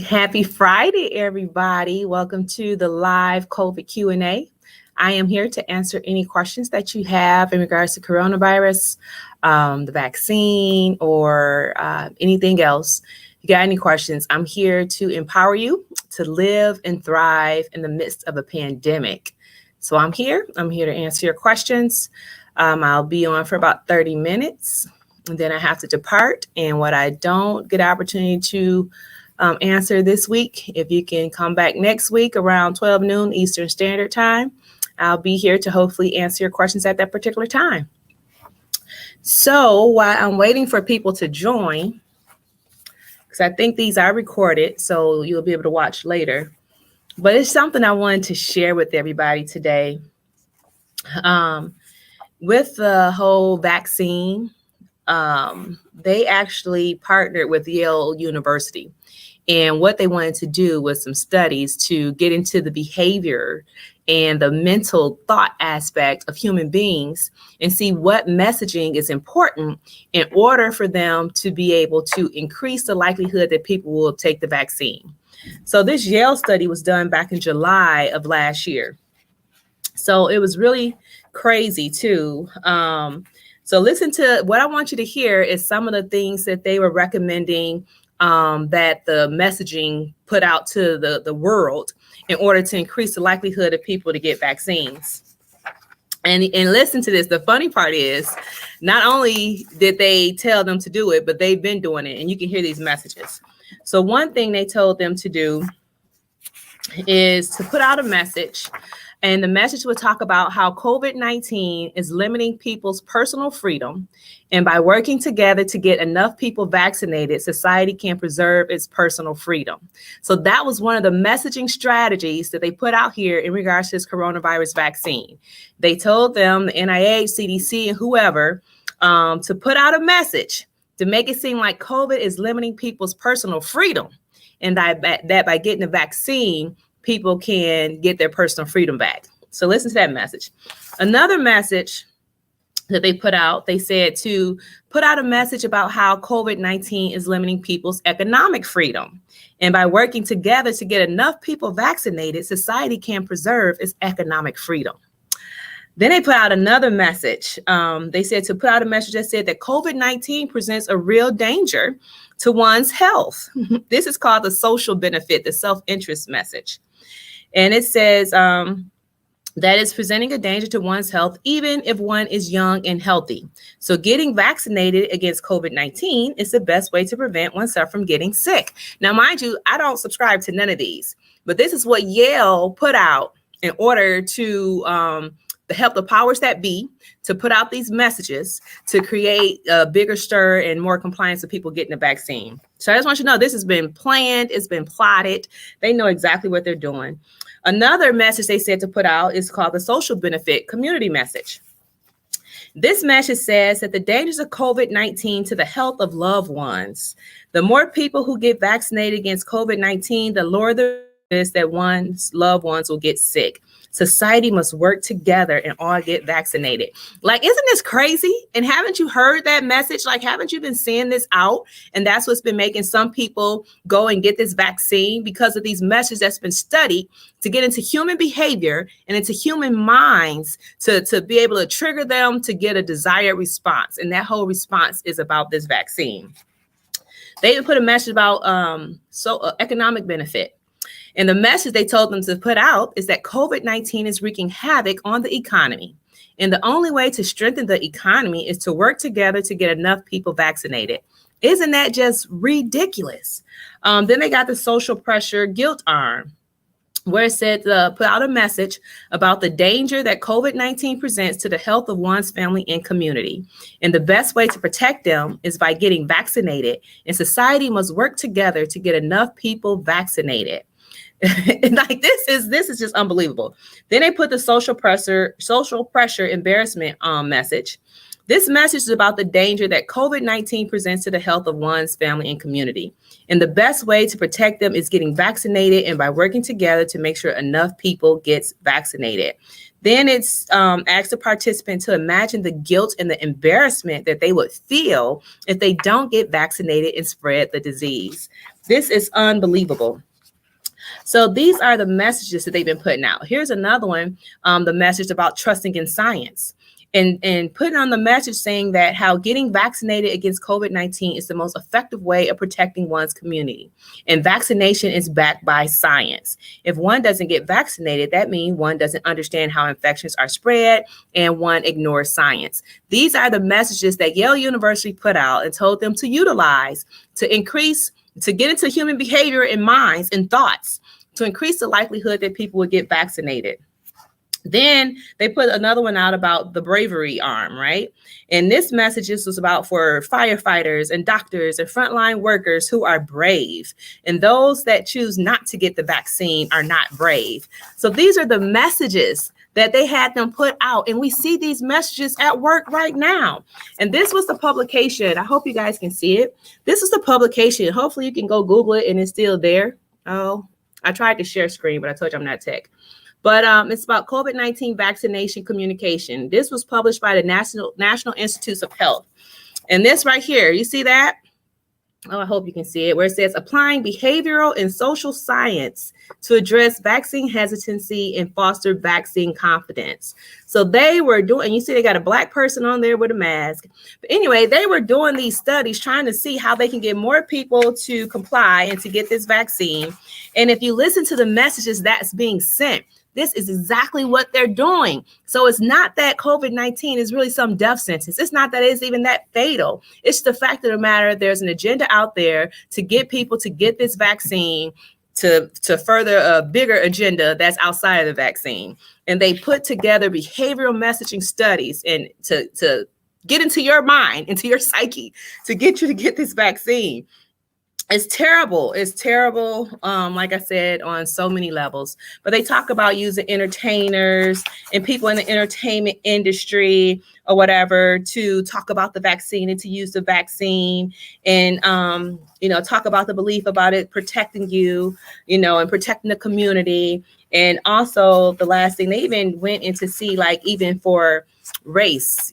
Happy Friday, everybody. Welcome to the live COVID Q&A. I am here to answer any questions that you have in regards to coronavirus, the vaccine, or anything else. If you got any questions, I'm here to empower you to live and thrive in the midst of a pandemic. So I'm here to answer your questions. I'll be on for about 30 minutes, and then I have to depart. And what I don't get opportunity to answer this week, if you can come back next week around 12 noon Eastern Standard Time, I'll be here to hopefully answer your questions at that particular time. So while I'm waiting for people to join, because I think these are recorded, so you'll be able to watch later, but it's something I wanted to share with everybody today. With the whole vaccine, they actually partnered with Yale University. And what they wanted to do was some studies to get into the behavior and the mental thought aspect of human beings and see what messaging is important in order for them to be able to increase the likelihood that people will take the vaccine. So this Yale study was done back in July of last year. So it was really crazy too. So listen to what I want you to hear is some of the things that they were recommending that the messaging put out to the world in order to increase the likelihood of people to get vaccines. And listen to this. The funny part is not only did they tell them to do it, but they've been doing it. And you can hear these messages. So one thing they told them to do is to put out a message. And the message would talk about how COVID-19 is limiting people's personal freedom. And by working together to get enough people vaccinated, society can preserve its personal freedom. So that was one of the messaging strategies that they put out here in regards to this coronavirus vaccine. They told them, the NIH, CDC, and whoever, to put out a message to make it seem like COVID is limiting people's personal freedom. And that by getting the vaccine, people can get their personal freedom back. So listen to that message. Another message that they put out, they said to put out a message about how COVID-19 is limiting people's economic freedom. And by working together to get enough people vaccinated, society can preserve its economic freedom. Then they put out another message. They said to put out a message that said that COVID-19 presents a real danger to one's health. This is called the social benefit, the self-interest message. And it says that it's presenting a danger to one's health, even if one is young and healthy. So getting vaccinated against COVID-19 is the best way to prevent oneself from getting sick. Now, mind you, I don't subscribe to none of these, but this is what Yale put out in order to help the powers that be to put out these messages to create a bigger stir and more compliance of people getting the vaccine. So I just want you to know this has been planned. It's been plotted. They know exactly what they're doing. Another message they said to put out is called the social benefit community message. This message says that the dangers of COVID-19 to the health of loved ones. The more people who get vaccinated against COVID-19, the lower the risk that one's loved ones will get sick. Society must work together and all get vaccinated. Like, isn't this crazy? And haven't you heard that message? Like, haven't you been seeing this out? And that's what's been making some people go and get this vaccine because of these messages that's been studied to get into human behavior and into human minds to be able to trigger them to get a desired response. And that whole response is about this vaccine. They even put a message about economic benefit. And the message they told them to put out is that COVID-19 is wreaking havoc on the economy. And the only way to strengthen the economy is to work together to get enough people vaccinated. Isn't that just ridiculous? Then they got the social pressure guilt arm, where it said to put out a message about the danger that COVID-19 presents to the health of one's family and community. And the best way to protect them is by getting vaccinated. And society must work together to get enough people vaccinated. Like this is just unbelievable. Then they put the social pressure embarrassment message. This message is about the danger that COVID-19 presents to the health of one's family and community. And the best way to protect them is getting vaccinated and by working together to make sure enough people gets vaccinated. Then it's asked the participant to imagine the guilt and the embarrassment that they would feel if they don't get vaccinated and spread the disease. This is unbelievable. So these are the messages that they've been putting out. Here's another one, the message about trusting in science. And putting on the message saying that how getting vaccinated against COVID-19 is the most effective way of protecting one's community. And vaccination is backed by science. If one doesn't get vaccinated, that means one doesn't understand how infections are spread and one ignores science. These are the messages that Yale University put out and told them to utilize to increase, to get into human behavior and minds and thoughts, to increase the likelihood that people would get vaccinated. Then they put another one out about the bravery arm, right? And this message was about for firefighters and doctors and frontline workers who are brave. And those that choose not to get the vaccine are not brave. So these are the messages that they had them put out. And we see these messages at work right now. And this was the publication. I hope you guys can see it. This is the publication. Hopefully you can go Google it and it's still there. Oh, I tried to share screen, but I told you I'm not tech. But it's about COVID-19 vaccination communication. This was published by the National Institutes of Health. And this right here, you see that? Oh, I hope you can see it, where it says applying behavioral and social science to address vaccine hesitancy and foster vaccine confidence. So they were doing, and you see they got a Black person on there with a mask. But anyway, they were doing these studies trying to see how they can get more people to comply and to get this vaccine. And if you listen to the messages that's being sent, this is exactly what they're doing. So it's not that COVID-19 is really some death sentence. It's not that it's even that fatal. It's the fact of the matter, there's an agenda out there to get people to get this vaccine to further a bigger agenda that's outside of the vaccine. And they put together behavioral messaging studies and to get into your mind, into your psyche, to get you to get this vaccine. It's terrible. It's terrible, like I said, on so many levels. But they talk about using entertainers and people in the entertainment industry or whatever to talk about the vaccine and to use the vaccine and, talk about the belief about it protecting you, and protecting the community. And also the last thing, they even went in to see, like, even for race,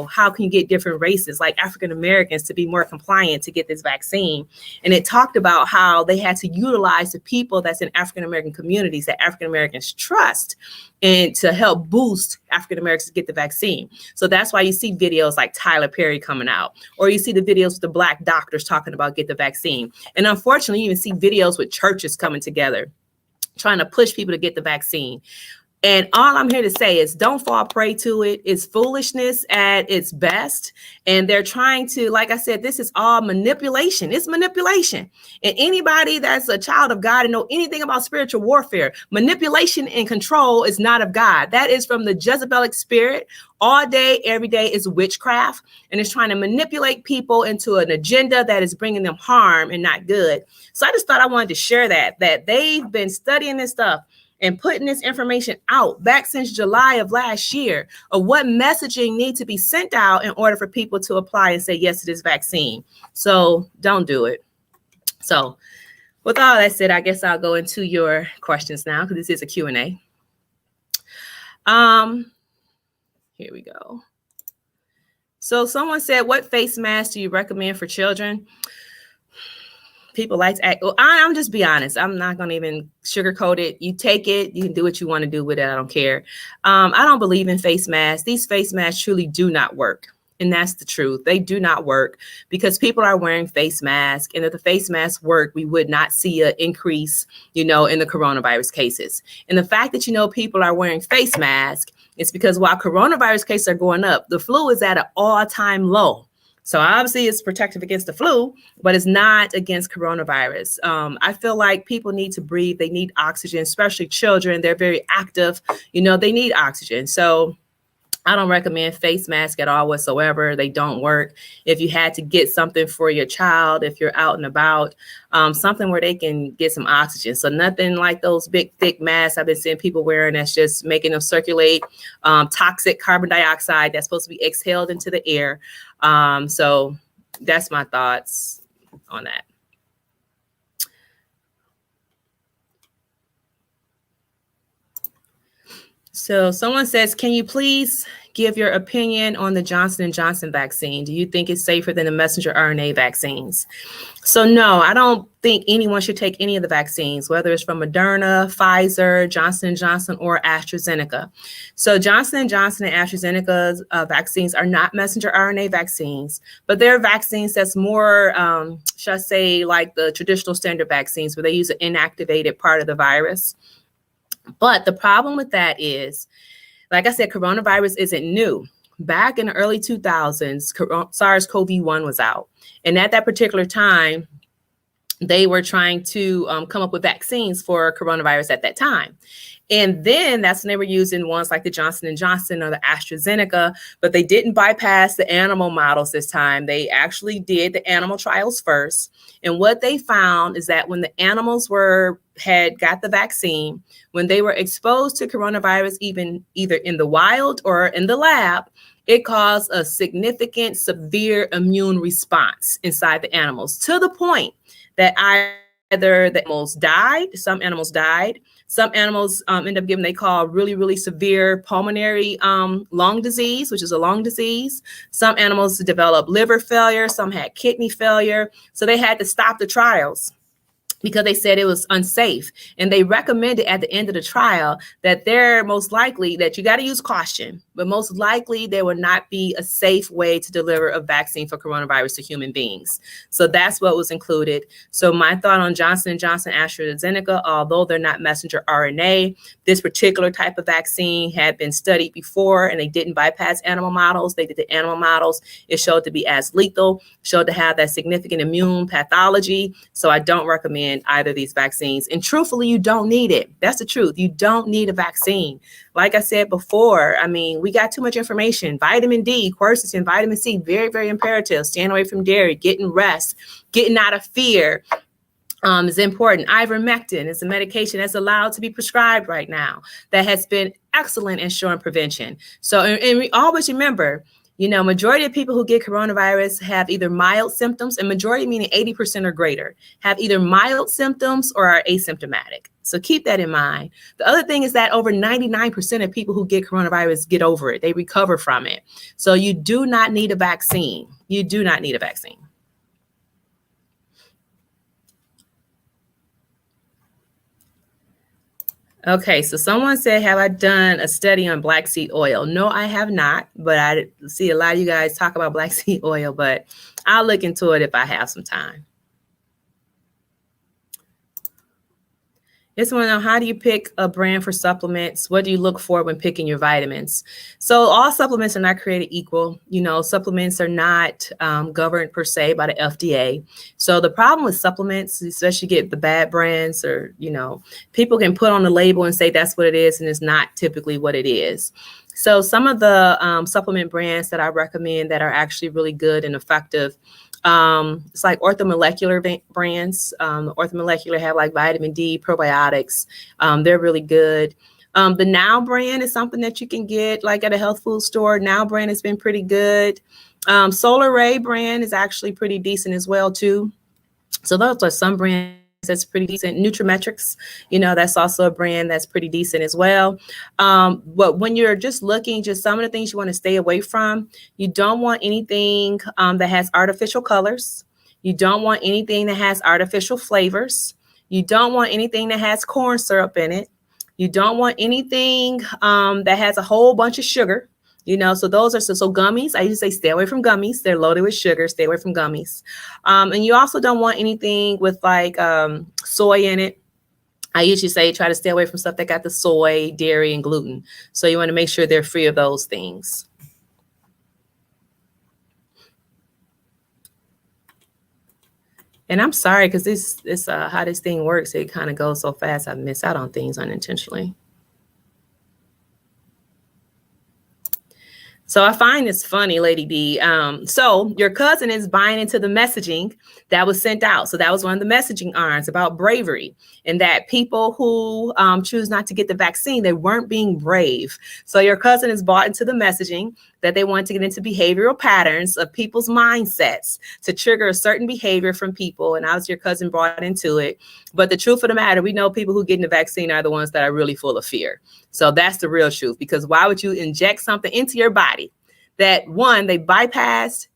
how can you get different races like African Americans to be more compliant to get this vaccine? And it talked about how they had to utilize the people that's in African American communities that African Americans trust and to help boost African Americans to get the vaccine. So that's why you see videos like Tyler Perry coming out, or you see the videos with the Black doctors talking about get the vaccine. And unfortunately, you even see videos with churches coming together trying to push people to get the vaccine. And all I'm here to say is don't fall prey to it. It's foolishness at its best. And they're trying to, like I said, this is all manipulation. It's manipulation. And anybody that's a child of God and know anything about spiritual warfare, manipulation and control is not of God. That is from the Jezebelic spirit. All day, every day is witchcraft. And it's trying to manipulate people into an agenda that is bringing them harm and not good. So I just thought I wanted to share that they've been studying this stuff and putting this information out back since July of last year of what messaging needs to be sent out in order for people to apply and say yes to this vaccine. So don't do it. So with all that said, I guess I'll go into your questions now because this is a Q&A. Here we go. So someone said, what face mask do you recommend for children? People like to act. Well, I'm just be honest. I'm not going to even sugarcoat it. You take it. You can do what you want to do with it. I don't care. I don't believe in face masks. These face masks truly do not work. And that's the truth. They do not work because people are wearing face masks. And if the face masks work, we would not see an increase, in the coronavirus cases. And the fact that, people are wearing face masks is because while coronavirus cases are going up, the flu is at an all-time low. So obviously it's protective against the flu, but it's not against coronavirus. I feel like people need to breathe. They need oxygen, especially children. They're very active. They need oxygen. So I don't recommend face masks at all whatsoever. They don't work. If you had to get something for your child, if you're out and about, something where they can get some oxygen. So nothing like those big, thick masks I've been seeing people wearing that's just making them circulate toxic carbon dioxide that's supposed to be exhaled into the air. So that's my thoughts on that. So someone says, can you please give your opinion on the Johnson & Johnson vaccine? Do you think it's safer than the messenger RNA vaccines? So no, I don't think anyone should take any of the vaccines, whether it's from Moderna, Pfizer, Johnson & Johnson, or AstraZeneca. So Johnson & Johnson and AstraZeneca's vaccines are not messenger RNA vaccines, but they're vaccines that's more, should I say, like the traditional standard vaccines where they use an inactivated part of the virus. But the problem with that is, like I said, coronavirus isn't new. Back in the early 2000s, SARS-CoV-1 was out. And at that particular time, they were trying to come up with vaccines for coronavirus at that time. And then that's when they were using ones like the Johnson & Johnson or the AstraZeneca, but they didn't bypass the animal models this time. They actually did the animal trials first. And what they found is that when the animals had got the vaccine, when they were exposed to coronavirus, either in the wild or in the lab, it caused a significant severe immune response inside the animals, to the point that either the animals died, some animals end up getting, they call really, really severe pulmonary lung disease, which is a lung disease. Some animals developed liver failure, some had kidney failure. So they had to stop the trials because they said it was unsafe. And they recommended at the end of the trial that they're most likely that you got to use caution, but most likely there will not be a safe way to deliver a vaccine for coronavirus to human beings. So that's what was included. So my thought on Johnson & Johnson, AstraZeneca, although they're not messenger RNA, this particular type of vaccine had been studied before and they didn't bypass animal models. They did the animal models. It showed to be as lethal, showed to have that significant immune pathology. So I don't recommend either of these vaccines. And truthfully, you don't need it. That's the truth. You don't need a vaccine. Like I said before, I mean, we got too much information. Vitamin D, quercetin, vitamin C, very, very imperative. Staying away from dairy, getting rest, getting out of fear is important. Ivermectin is a medication that's allowed to be prescribed right now that has been excellent in showing prevention. So, and we always remember, you know, majority of people who get coronavirus have either mild symptoms, and majority meaning 80% or greater, have either mild symptoms or are asymptomatic. So keep that in mind. The other thing is that over 99% of people who get coronavirus get over it. They recover from it. So you do not need a vaccine. You do not need a vaccine. Okay, so someone said, have I done a study on black seed oil? No, I have not, but I see a lot of you guys talk about black seed oil, but I'll look into it if I have some time. Just want to know, how do you pick a brand for supplements? What do you look for when picking your vitamins? So all supplements are not created equal. You know, supplements are not governed per se by the FDA. So the problem with supplements, especially get the bad brands, or, you know, people can put on the label and say that's what it is, and it's not typically what it is. So some of the supplement brands that I recommend that are actually really good and effective, it's like orthomolecular brands. Orthomolecular have like vitamin D, probiotics. They're really good. The Now brand is something that you can get like at a health food store. Now brand has been pretty good. Solar Ray brand is actually pretty decent as well too. So those are some brands that's pretty decent. Nutrimetrics, you know, that's also a brand that's pretty decent as well. But when you're just looking, just some of the things you want to stay away from, you don't want anything that has artificial colors. You don't want anything that has artificial flavors. You don't want anything that has corn syrup in it. You don't want anything that has a whole bunch of sugar. You know, so those are so gummies. I usually say stay away from gummies. They're loaded with sugar. Stay away from gummies. And you also don't want anything with like soy in it. I usually say try to stay away from stuff that got the soy, dairy, and gluten. So you want to make sure they're free of those things. And I'm sorry, because this how this thing works, it kind of goes so fast. I miss out on things unintentionally. So I find this funny, Lady D. So your cousin is buying into the messaging that was sent out. So that was one of the messaging arms about bravery, and that people who choose not to get the vaccine, they weren't being brave. So your cousin is bought into the messaging that they wanted to get into behavioral patterns of people's mindsets to trigger a certain behavior from people. And obviously your cousin brought into it. But the truth of the matter, we know people who get the vaccine are the ones that are really full of fear. So that's the real truth, because why would you inject something into your body that, one, they bypassed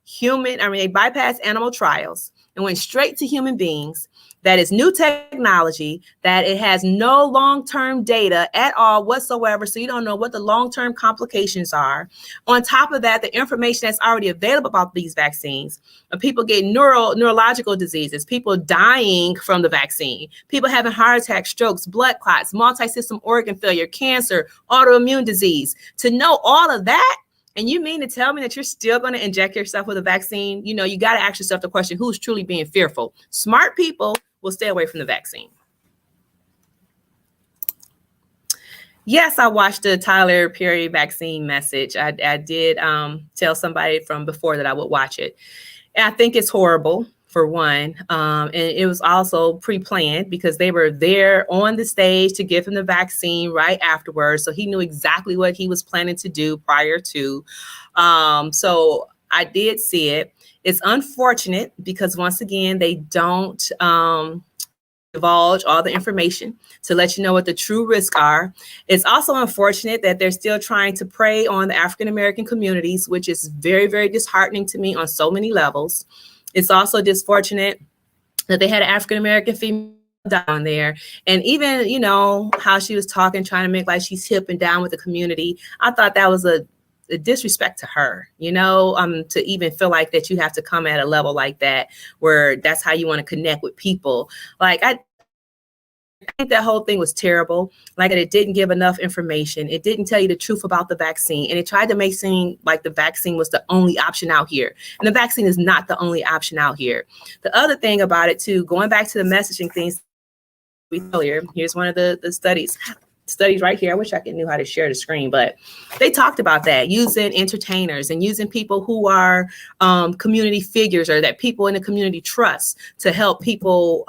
animal trials and went straight to human beings, that is new technology, that it has no long-term data at all whatsoever, so you don't know what the long-term complications are. On top of that, the information that's already available about these vaccines, people getting neurological diseases, people dying from the vaccine, people having heart attacks, strokes, blood clots, multi-system organ failure, cancer, autoimmune disease. To know all of that, and you mean to tell me that you're still going to inject yourself with a vaccine? You know, you got to ask yourself the question, who's truly being fearful? Smart people will stay away from the vaccine. Yes, I watched the Tyler Perry vaccine message. I did tell somebody from before that I would watch it. And I think it's horrible, for one. And it was also pre-planned because they were there on the stage to give him the vaccine right afterwards. So he knew exactly what he was planning to do prior to. So I did see it. It's unfortunate because, once again, they don't divulge all the information to let you know what the true risks are. It's also unfortunate that they're still trying to prey on the African-American communities, which is very, very disheartening to me on so many levels. It's also disfortunate that they had an African-American female down there. And even, you know, how she was talking, trying to make like she's hip and down with the community. I thought that was a disrespect to her, you know, to even feel like that you have to come at a level like that, where that's how you want to connect with people. Like, I think that whole thing was terrible. Like, it didn't give enough information. It didn't tell you the truth about the vaccine. And it tried to make it seem like the vaccine was the only option out here. And the vaccine is not the only option out here. The other thing about it too, going back to the messaging things earlier, here's one of the studies right here. I wish I knew how to share the screen, but they talked about that, using entertainers and using people who are community figures or that people in the community trust to help people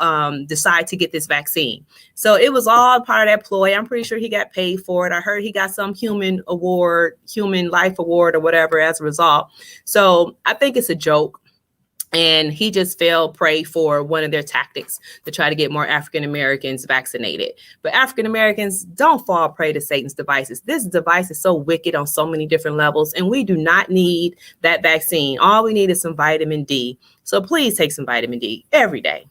decide to get this vaccine. So it was all part of that ploy. I'm pretty sure he got paid for it. I heard he got some human life award or whatever as a result. So I think it's a joke. And he just fell prey for one of their tactics to try to get more African Americans vaccinated. But African Americans don't fall prey to Satan's devices. This device is so wicked on so many different levels, and we do not need that vaccine. All we need is some vitamin D. So please take some vitamin D every day.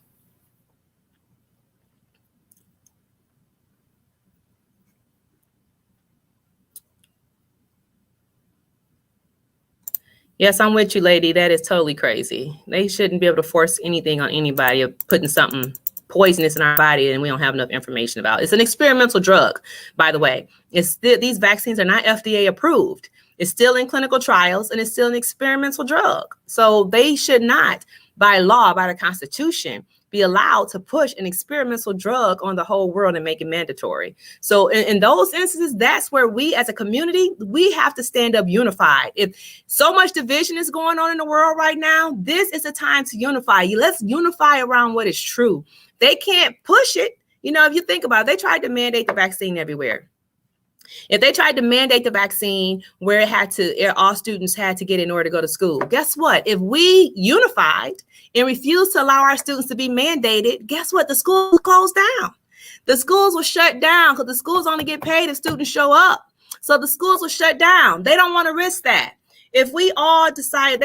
Yes, I'm with you, lady. That is totally crazy. They shouldn't be able to force anything on anybody of putting something poisonous in our body and we don't have enough information about. It's an experimental drug, by the way. These vaccines are not FDA approved. It's still in clinical trials and it's still an experimental drug. So they should not, by law, by the Constitution, be allowed to push an experimental drug on the whole world and make it mandatory. So in those instances, that's where we as a community, we have to stand up unified. If so much division is going on in the world right now, this is a time to unify. Let's unify around what is true. They can't push it. You know, if you think about it, they tried to mandate the vaccine everywhere. If they tried to mandate the vaccine where all students had to get in order to go to school, guess what? If we unified and refused to allow our students to be mandated, guess what? The schools closed down. The schools were shut down because the schools only get paid if students show up. So the schools were shut down. They don't want to risk that. If we all decided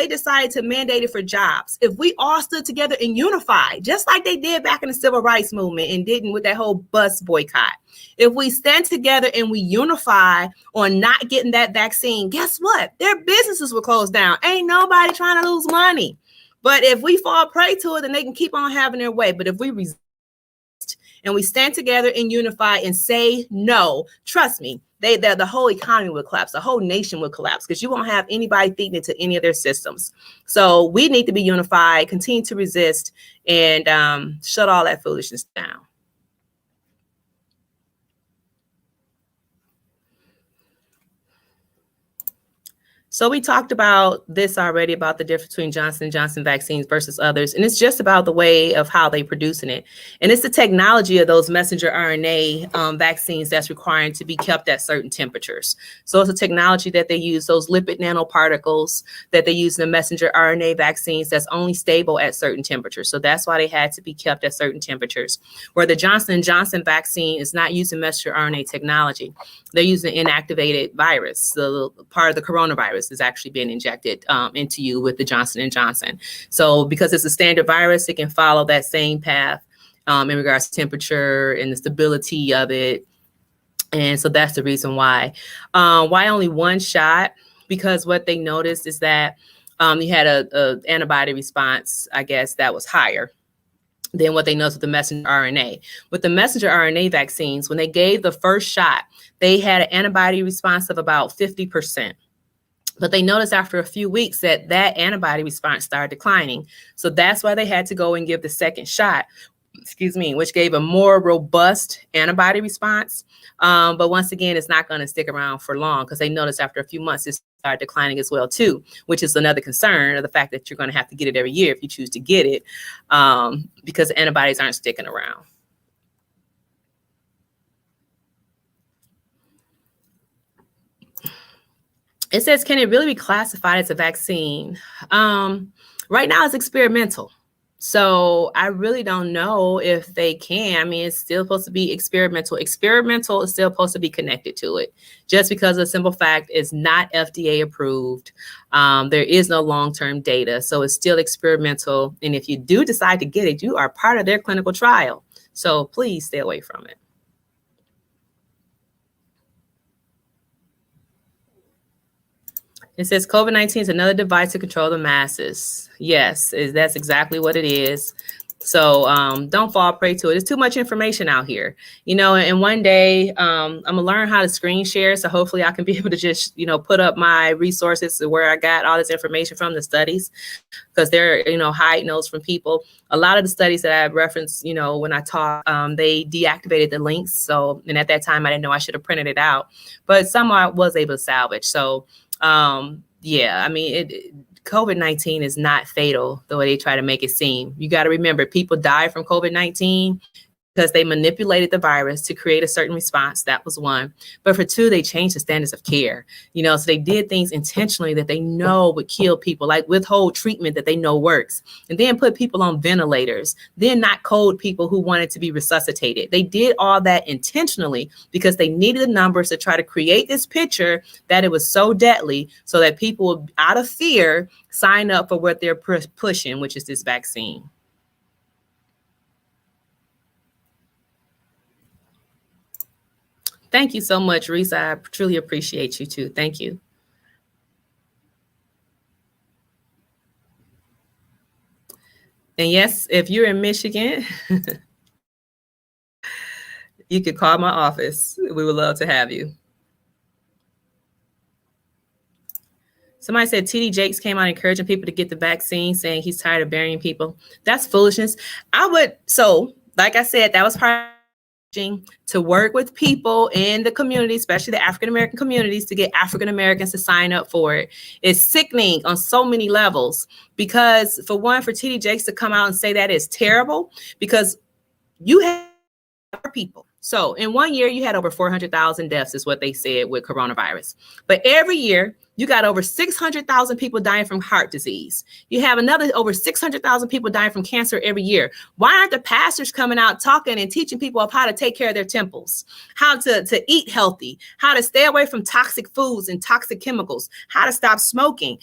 to mandate it for jobs, if we all stood together and unified, just like they did back in the civil rights movement and didn't with that whole bus boycott, if we stand together and we unify on not getting that vaccine, guess what? Their businesses will close down. Ain't nobody trying to lose money. But if we fall prey to it, then they can keep on having their way. But if we resist and we stand together and unify and say no, trust me, the whole economy would collapse. The whole nation would collapse because you won't have anybody feeding into any of their systems. So we need to be unified, continue to resist, and shut all that foolishness down. So we talked about this already, about the difference between Johnson & Johnson vaccines versus others. And it's just about the way of how they're producing it. And it's the technology of those messenger RNA vaccines that's required to be kept at certain temperatures. So it's a technology that they use, those lipid nanoparticles that they use in the messenger RNA vaccines that's only stable at certain temperatures. So that's why they had to be kept at certain temperatures. Where the Johnson & Johnson vaccine is not using messenger RNA technology. They're using inactivated virus. So part of the coronavirus is actually being injected into you with the Johnson & Johnson. So because it's a standard virus, it can follow that same path in regards to temperature and the stability of it. And so that's the reason why. Why only one shot? Because what they noticed is that you had a antibody response, I guess, that was higher than what they noticed with the messenger RNA. With the messenger RNA vaccines, when they gave the first shot, they had an antibody response of about 50%. But they noticed after a few weeks that that antibody response started declining. So that's why they had to go and give the second shot, which gave a more robust antibody response. But once again, it's not going to stick around for long because they noticed after a few months it started declining as well too, which is another concern of the fact that you're going to have to get it every year if you choose to get it, because antibodies aren't sticking around. It says, can it really be classified as a vaccine? Right now it's experimental. So I really don't know if they can. I mean, it's still supposed to be experimental. Experimental is still supposed to be connected to it, just because the simple fact is not FDA approved. There is no long-term data, so it's still experimental. And if you do decide to get it, you are part of their clinical trial. So please stay away from it. It says COVID-19 is another device to control the masses. Yes, that's exactly what it is. So don't fall prey to it. There's too much information out here, and one day I'm gonna learn how to screen share. So hopefully I can be able to just, put up my resources to where I got all this information from, the studies, because they're, hiding those from people. A lot of the studies that I referenced, when I talk, they deactivated the links. So, and at that time I didn't know I should have printed it out, but some I was able to salvage. So yeah, I mean, COVID-19 is not fatal the way they try to make it seem. You got to remember, people die from COVID-19 because they manipulated the virus to create a certain response. That was one. But for two, they changed the standards of care. So they did things intentionally that they know would kill people, like withhold treatment that they know works, and then put people on ventilators, then not code people who wanted to be resuscitated. They did all that intentionally because they needed the numbers to try to create this picture that it was so deadly so that people would, out of fear, sign up for what they're pushing, which is this vaccine. Thank you so much, Reese. I truly appreciate you too. Thank you. And yes, if you're in Michigan, you could call my office. We would love to have you. Somebody said TD Jakes came out encouraging people to get the vaccine, saying he's tired of burying people. That's foolishness. Like I said, that was part to work with people in the community, especially the African-American communities, to get African-Americans to sign up for it. It's sickening on so many levels, because for one, for TD Jakes to come out and say that is terrible, because you have people. So in 1 year, you had over 400,000 deaths is what they said with coronavirus. But every year, you got over 600,000 people dying from heart disease. You have another over 600,000 people dying from cancer every year. Why aren't the pastors coming out talking and teaching people of how to take care of their temples, how to eat healthy, how to stay away from toxic foods and toxic chemicals, how to stop smoking,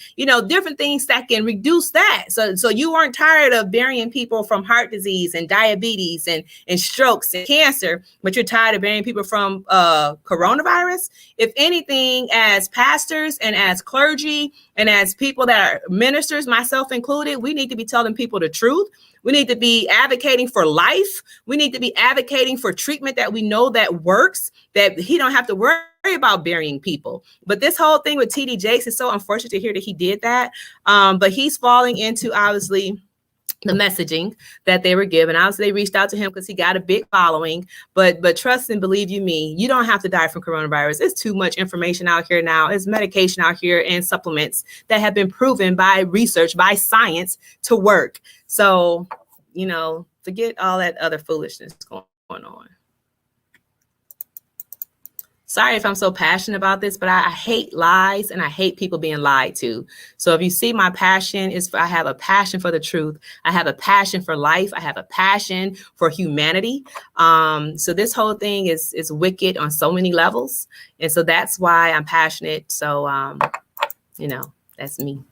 different things that can reduce that. So you aren't tired of burying people from heart disease and diabetes and strokes and cancer, but you're tired of burying people from coronavirus. If anything, as pastors and as clergy and as people that are ministers, myself included, we need to be telling people the truth. We need to be advocating for life. We need to be advocating for treatment that we know that works, that he don't have to worry about burying people. But this whole thing with TD Jakes is so unfortunate to hear that he did that. But he's falling into, obviously, the messaging that they were given. Obviously, they reached out to him because he got a big following. But trust and believe you me, you don't have to die from coronavirus. It's too much information out here now. It's medication out here and supplements that have been proven by research, by science to work. So, forget all that other foolishness going on. Sorry if I'm so passionate about this, but I hate lies and I hate people being lied to. So if you see my passion I have a passion for the truth. I have a passion for life. I have a passion for humanity. So this whole thing is wicked on so many levels. And so that's why I'm passionate. So, that's me.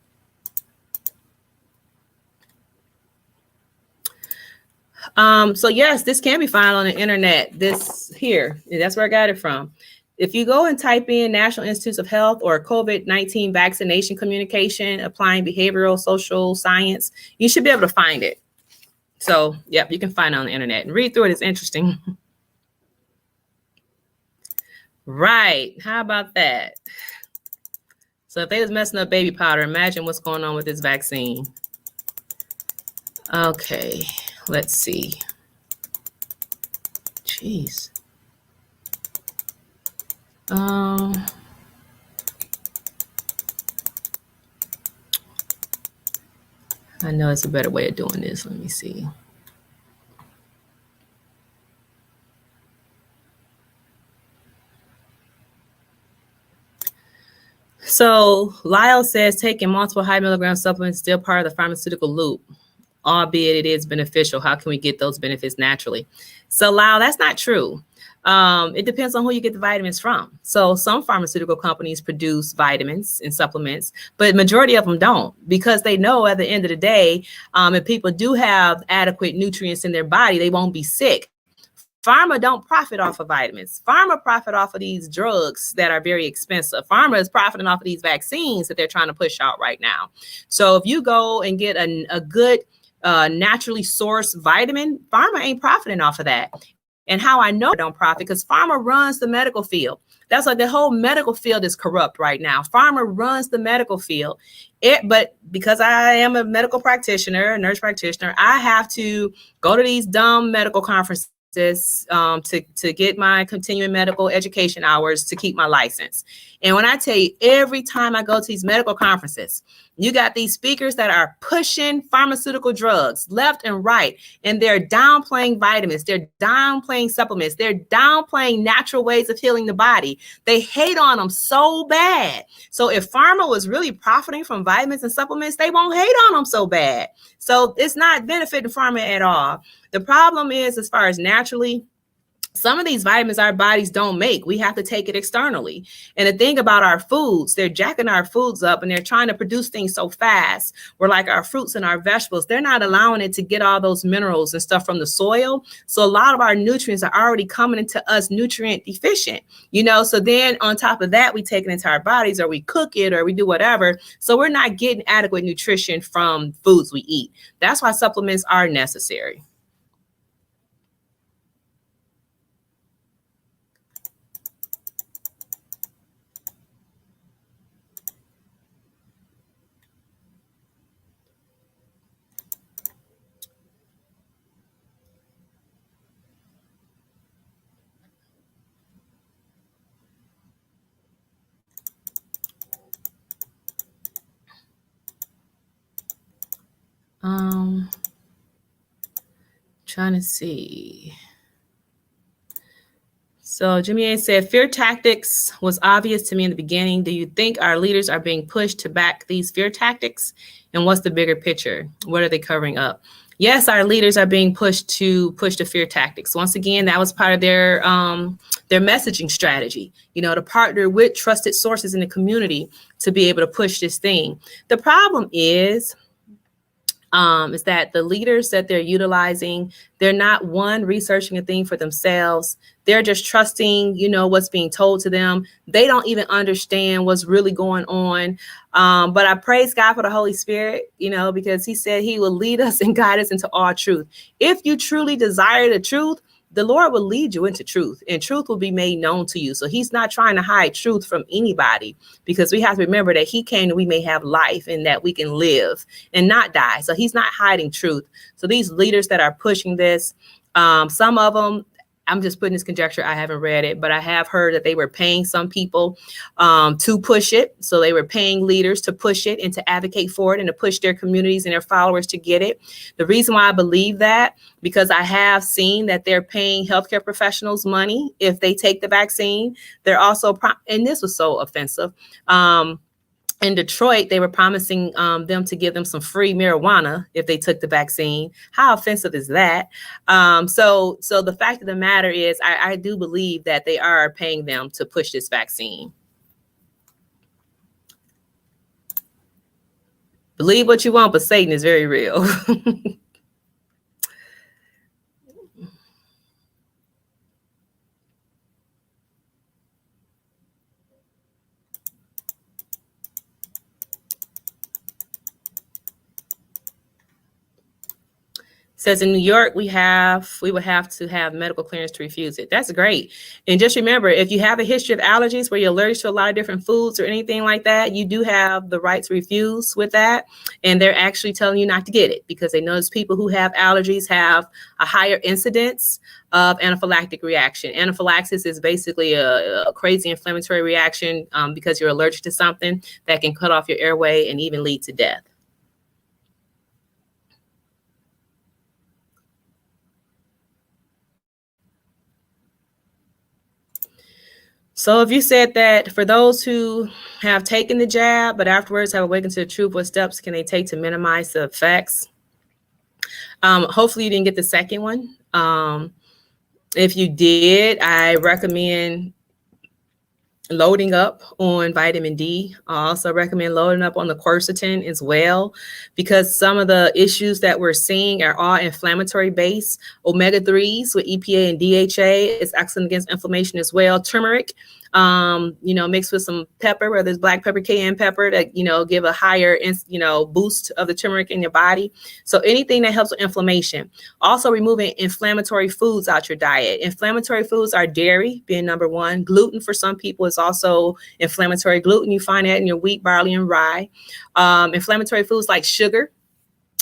So yes, this can be found on the internet. This here, that's where I got it from. If you go and type in National Institutes of Health or COVID-19 vaccination communication, applying behavioral social science, you should be able to find it. So, yep, you can find it on the internet and read through it. It's interesting. Right. How about that? So if they was messing up baby powder, imagine what's going on with this vaccine. Okay, let's see. Jeez. I know it's a better way of doing this. Let me see. So Lyle says taking multiple high milligram supplements is still part of the pharmaceutical loop, albeit it is beneficial. How can we get those benefits naturally? So Lyle, that's not true. It depends on who you get the vitamins from. So some pharmaceutical companies produce vitamins and supplements, but majority of them don't, because they know at the end of the day, if people do have adequate nutrients in their body, they won't be sick. Pharma don't profit off of vitamins. Pharma profit off of these drugs that are very expensive. Pharma is profiting off of these vaccines that they're trying to push out right now. So if you go and get a good naturally sourced vitamin, pharma ain't profiting off of that. And how I know I don't profit, because pharma runs the medical field. That's why the whole medical field is corrupt right now. Pharma runs the medical field. But because I am a medical practitioner, a nurse practitioner, I have to go to these dumb medical conferences to get my continuing medical education hours to keep my license. And when I tell you, every time I go to these medical conferences, you got these speakers that are pushing pharmaceutical drugs left and right, and they're downplaying vitamins, they're downplaying supplements, they're downplaying natural ways of healing the body. They hate on them so bad. So if pharma was really profiting from vitamins and supplements, they won't hate on them so bad. So it's not benefiting pharma at all. The problem is, as far as naturally, some of these vitamins our bodies don't make. We have to take it externally. And the thing about our foods, they're jacking our foods up and they're trying to produce things so fast. We're like our fruits and our vegetables. They're not allowing it to get all those minerals and stuff from the soil. So a lot of our nutrients are already coming into us nutrient deficient, so then on top of that, we take it into our bodies, or we cook it, or we do whatever. So we're not getting adequate nutrition from foods we eat. That's why supplements are necessary. Trying to see. So Jimmy A said, fear tactics was obvious to me in the beginning. Do you think our leaders are being pushed to back these fear tactics? And what's the bigger picture? What are they covering up? Yes, our leaders are being pushed to push the fear tactics. Once again, that was part of their messaging strategy, to partner with trusted sources in the community to be able to push this thing. The problem is that the leaders that they're utilizing, they're not researching a thing for themselves. They're just trusting, what's being told to them. They don't even understand what's really going on. But I praise God for the Holy Spirit, because he said he will lead us and guide us into all truth. If you truly desire the truth, the Lord will lead you into truth, and truth will be made known to you. So he's not trying to hide truth from anybody, because we have to remember that he came that we may have life and that we can live and not die. So he's not hiding truth. So these leaders that are pushing this, some of them, I'm just putting this conjecture, I haven't read it, but I have heard that they were paying some people to push it. So they were paying leaders to push it and to advocate for it and to push their communities and their followers to get it. The reason why I believe that, because I have seen that they're paying healthcare professionals money if they take the vaccine. They're also, and this was so offensive, in Detroit, they were promising them to give them some free marijuana if they took the vaccine. How offensive is that? So the fact of the matter is, I do believe that they are paying them to push this vaccine. Believe what you want, but Satan is very real. Says in New York, we would have to have medical clearance to refuse it. That's great. And just remember, if you have a history of allergies where you're allergic to a lot of different foods or anything like that, you do have the right to refuse with that. And they're actually telling you not to get it because they notice people who have allergies have a higher incidence of anaphylactic reaction. Anaphylaxis is basically a crazy inflammatory reaction because you're allergic to something that can cut off your airway and even lead to death. So if you said that for those who have taken the jab, but afterwards have awakened to the truth, what steps can they take to minimize the effects? Hopefully you didn't get the second one. If you did, I recommend loading up on vitamin D. I also recommend loading up on the quercetin as well, because some of the issues that we're seeing are all inflammatory based. Omega-3s with EPA and DHA is excellent against inflammation as well. Turmeric, mixed with some pepper, whether it's black pepper, cayenne pepper, that, give a higher, boost of the turmeric in your body. So anything that helps with inflammation. Also removing inflammatory foods out your diet. Inflammatory foods are dairy being number one. Gluten for some people is also inflammatory. Gluten, you find that in your wheat, barley, and rye. Inflammatory foods like sugar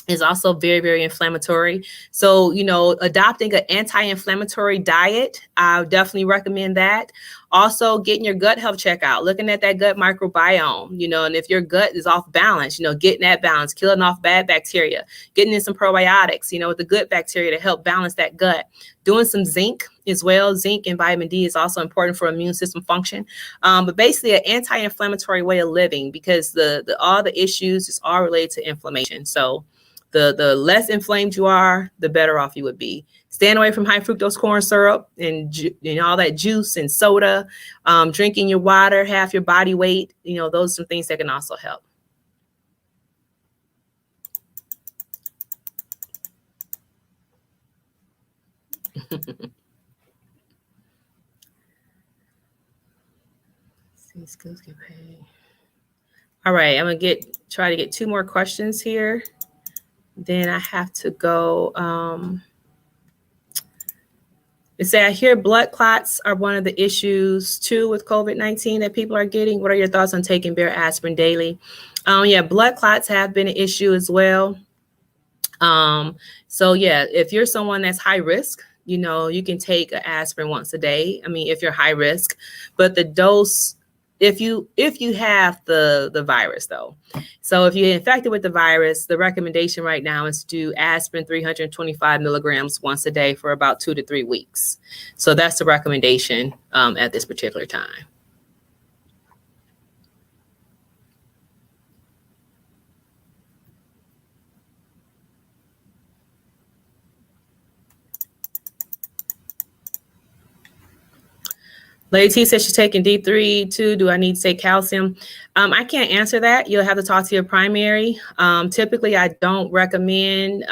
is also very, very inflammatory. So, adopting an anti-inflammatory diet, I would definitely recommend that. Also, getting your gut health check out, looking at that gut microbiome, and if your gut is off balance, getting that balance, killing off bad bacteria, getting in some probiotics, with the good bacteria to help balance that gut. Doing some zinc as well. Zinc and vitamin D is also important for immune system function. But basically an anti-inflammatory way of living, because all the issues is all related to inflammation. So the less inflamed you are, the better off you would be. Staying away from high fructose corn syrup and all that juice and soda. Drinking your water, half your body weight. Those are some things that can also help. Skills get paid. All right, I'm gonna try to get 2 more questions here. Then I have to go. They say, I hear blood clots are one of the issues too with COVID-19 that people are getting. What are your thoughts on taking bare aspirin daily? Yeah, blood clots have been an issue as well. So yeah, if you're someone that's high risk, you can take an aspirin once a day. I mean, if you're high risk, but the dose, if you have the virus though. So if you're infected with the virus, the recommendation right now is to do aspirin 325 milligrams once a day for about 2 to 3 weeks. So that's the recommendation at this particular time. Lady T says she's taking D3 too. Do I need to take calcium? I can't answer that. You'll have to talk to your primary. Typically, I don't recommend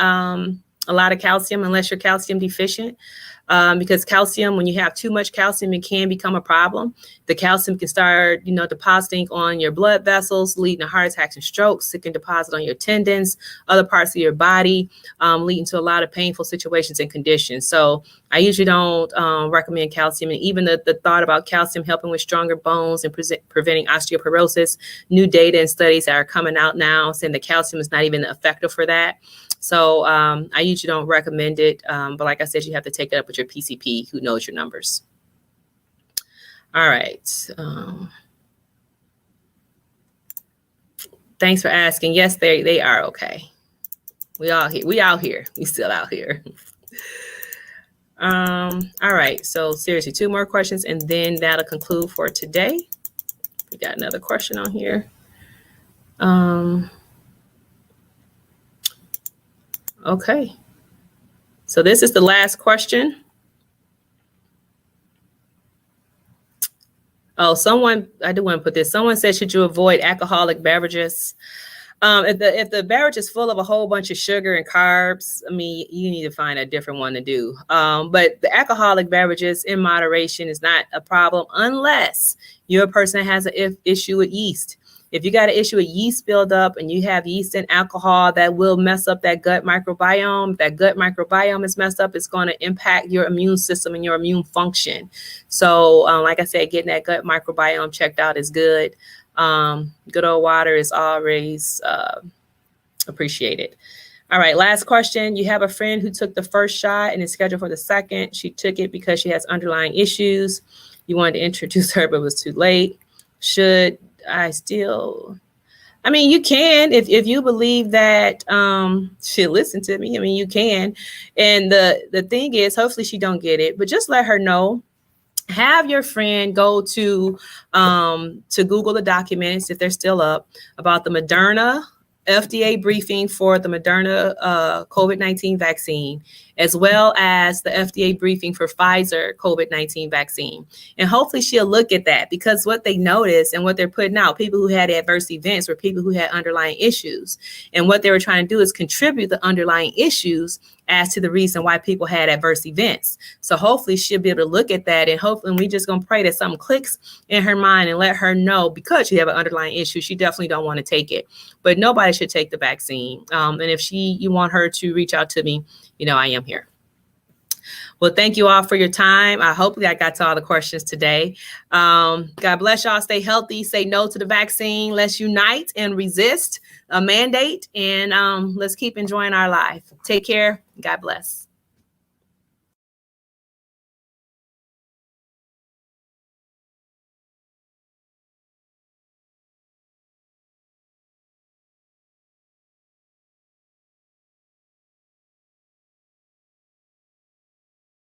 a lot of calcium unless you're calcium deficient. Because calcium, when you have too much calcium, it can become a problem. The calcium can start, depositing on your blood vessels, leading to heart attacks and strokes. It can deposit on your tendons, other parts of your body, leading to a lot of painful situations and conditions. So I usually don't recommend calcium. And even the thought about calcium helping with stronger bones and preventing osteoporosis, new data and studies that are coming out now saying that calcium is not even effective for that. So I usually don't recommend it. But like I said, you have to take it up with your PCP who knows your numbers. All right. Thanks for asking. Yes, they are okay. We out here. We still out here. All right. So seriously, 2 more questions and then that'll conclude for today. We got another question on here. Okay. So this is the last question. Oh, I do want to put this. Someone said, should you avoid alcoholic beverages? If the beverage is full of a whole bunch of sugar and carbs, I mean, you need to find a different one to do. But the alcoholic beverages in moderation is not a problem unless you're a person that has an issue with yeast. If you got an issue with yeast buildup and you have yeast and alcohol, that will mess up that gut microbiome. If that gut microbiome is messed up, it's going to impact your immune system and your immune function. So like I said, getting that gut microbiome checked out is good. Good old water is always appreciated. All right, last question. You have a friend who took the first shot and is scheduled for the second. She took it because she has underlying issues. You wanted to introduce her, but it was too late. Should I still? I mean, you can if you believe that she'll listen to me. I mean, you can. And the thing is, hopefully she don't get it, but just let her know. Have your friend go to Google the documents if they're still up about the Moderna FDA briefing for the Moderna COVID-19 vaccine, as well as the FDA briefing for Pfizer COVID-19 vaccine. And hopefully she'll look at that, because what they noticed and what they're putting out, people who had adverse events were people who had underlying issues. And what they were trying to do is contribute the underlying issues as to the reason why people had adverse events. So hopefully she'll be able to look at that, and hopefully we just gonna pray that something clicks in her mind and let her know, because you have an underlying issue, she definitely don't want to take it. But nobody should take the vaccine. And if you want her to reach out to me, I am here. Well, thank you all for your time. I hope I got to all the questions today. God bless y'all. Stay healthy. Say no to the vaccine. Let's unite and resist a mandate. And let's keep enjoying our life. Take care. God bless.